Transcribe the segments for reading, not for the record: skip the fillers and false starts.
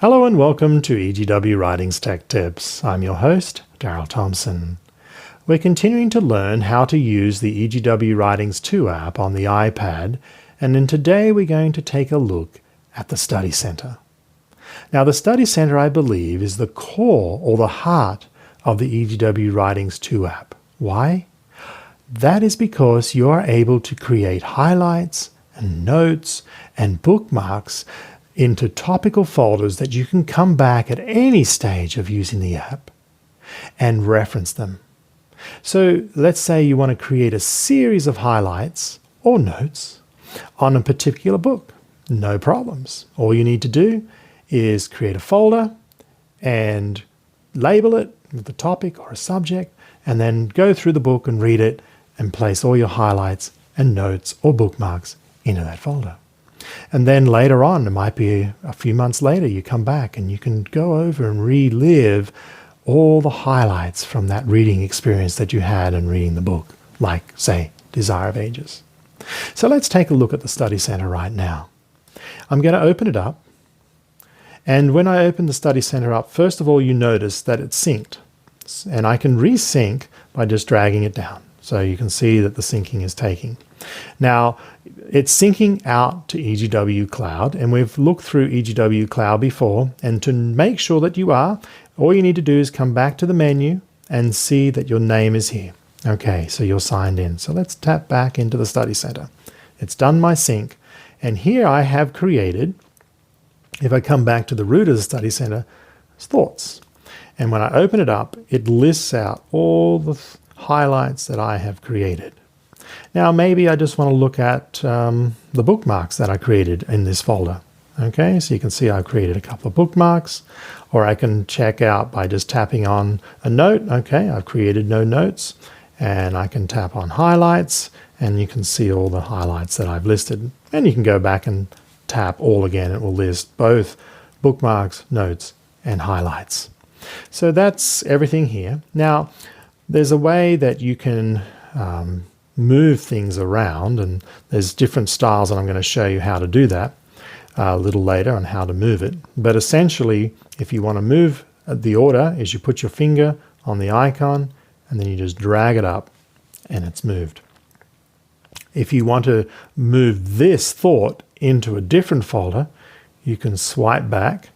Hello and welcome to EGW Writings Tech Tips. I'm your host, Darryl Thompson. We're continuing to learn how to use the EGW Writings 2 app on the iPad, and then today we're going to take a look at the Study Center. Now the Study Center, I believe, is the core or the heart of the EGW Writings 2 app. Why? That is because you are able to create highlights and notes and bookmarks into topical folders that you can come back at any stage of using the app and reference them. So let's say you want to create a series of highlights or notes on a particular book. No problems. All you need to do is create a folder and label it with a topic or a subject, and then go through the book and read it and place all your highlights and notes or bookmarks into that folder. And then later on, it might be a few months later, you come back and you can go over and relive all the highlights from that reading experience that you had in reading the book, like, say, Desire of Ages. So let's take a look at the Study Center right now. I'm going to open it up. And when I open the Study Center up, first of all, you notice that it's synced. And I can resync by just dragging it down. So you can see that the syncing is taking. Now, it's syncing out to EGW Cloud, and we've looked through EGW Cloud before, and to make sure that you are, all you need to do is come back to the menu and see that your name is here. Okay, so you're signed in. So let's tap back into the Study Center. It's done my sync, and here I have created, if I come back to the root of the Study Center, thoughts. And when I open it up, it lists out all the highlights that I have created. Now maybe I just want to look at the bookmarks that I created in this folder. Okay, so you can see I've created a couple of bookmarks, or I can check out by just tapping on a note. Okay, I've created no notes, and I can tap on highlights, and you can see all the highlights that I've listed. And you can go back and tap all again. It will list both bookmarks, notes, and highlights. So that's everything here. Now, there's a way that you can move things around, and there's different styles, and I'm going to show you how to do that a little later on how to move it. But essentially, if you want to move the order, is you put your finger on the icon and then you just drag it up and it's moved. If you want to move this thought into a different folder, you can swipe back,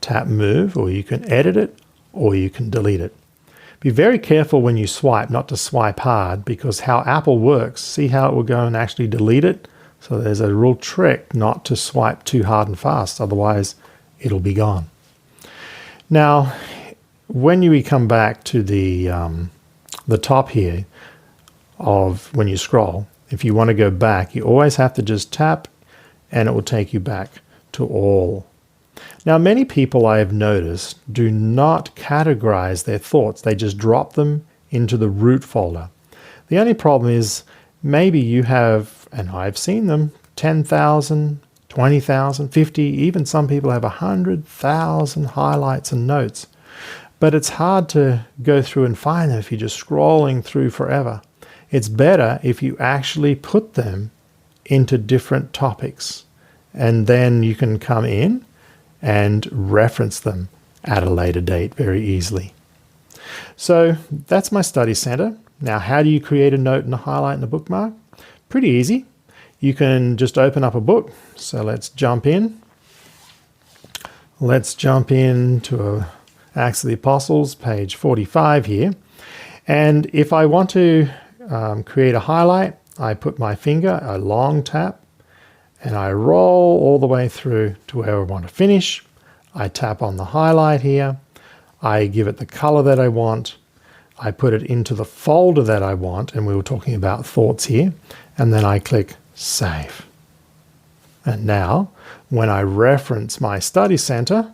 tap move, or you can edit it, or you can delete it. Be very careful when you swipe not to swipe hard, because how Apple works, see how it will go and actually delete it? So there's a real trick not to swipe too hard and fast, otherwise it'll be gone. Now, when you come back to the top here of when you scroll, if you want to go back, you always have to just tap and it will take you back to all. Now, many people I have noticed do not categorize their thoughts. They just drop them into the root folder. The only problem is maybe you have, and I've seen them, 10,000, 20,000, 50, even some people have 100,000 highlights and notes. But it's hard to go through and find them if you're just scrolling through forever. It's better if you actually put them into different topics, and then you can come in and reference them at a later date very easily. So that's my Study Center. Now, how do you create a note and a highlight and a bookmark? Pretty easy. You can just open up a book. So let's jump in. Let's jump into Acts of the Apostles, page 45 here. And if I want to create a highlight, I put my finger, a long tap, and I roll all the way through to where I want to finish. I tap on the highlight here. I give it the color that I want. I put it into the folder that I want, and we were talking about thoughts here. And then I click Save. And now, when I reference my Study Center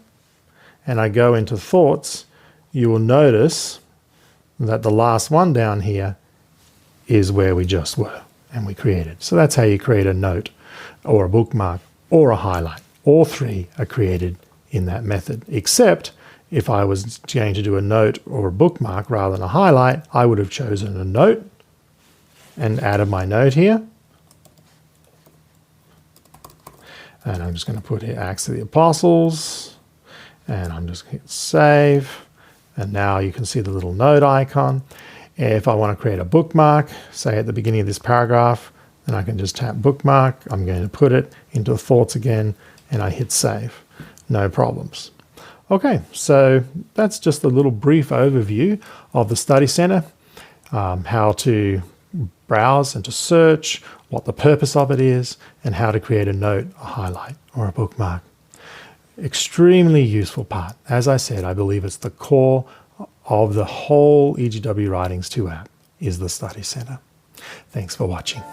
and I go into Thoughts, you will notice that the last one down here is where we just were and we created. So that's how you create a note or a bookmark or a highlight. All three are created in that method, except if I was going to do a note or a bookmark rather than a highlight, I would have chosen a note and added my note here. And I'm just going to put here Acts of the Apostles. and I'm just going to hit save. And now you can see the little note icon. If I want to create a bookmark, say at the beginning of this paragraph, then I can just tap bookmark. I'm going to put it into the thoughts again, and I hit save. No problems. Okay, so that's just a little brief overview of the Study Center, how to browse and to search, what the purpose of it is, and how to create a note, a highlight, or a bookmark. Extremely useful part. As I said, I believe it's the core of the whole EGW Writings 2 app is the Study Center. Thanks for watching.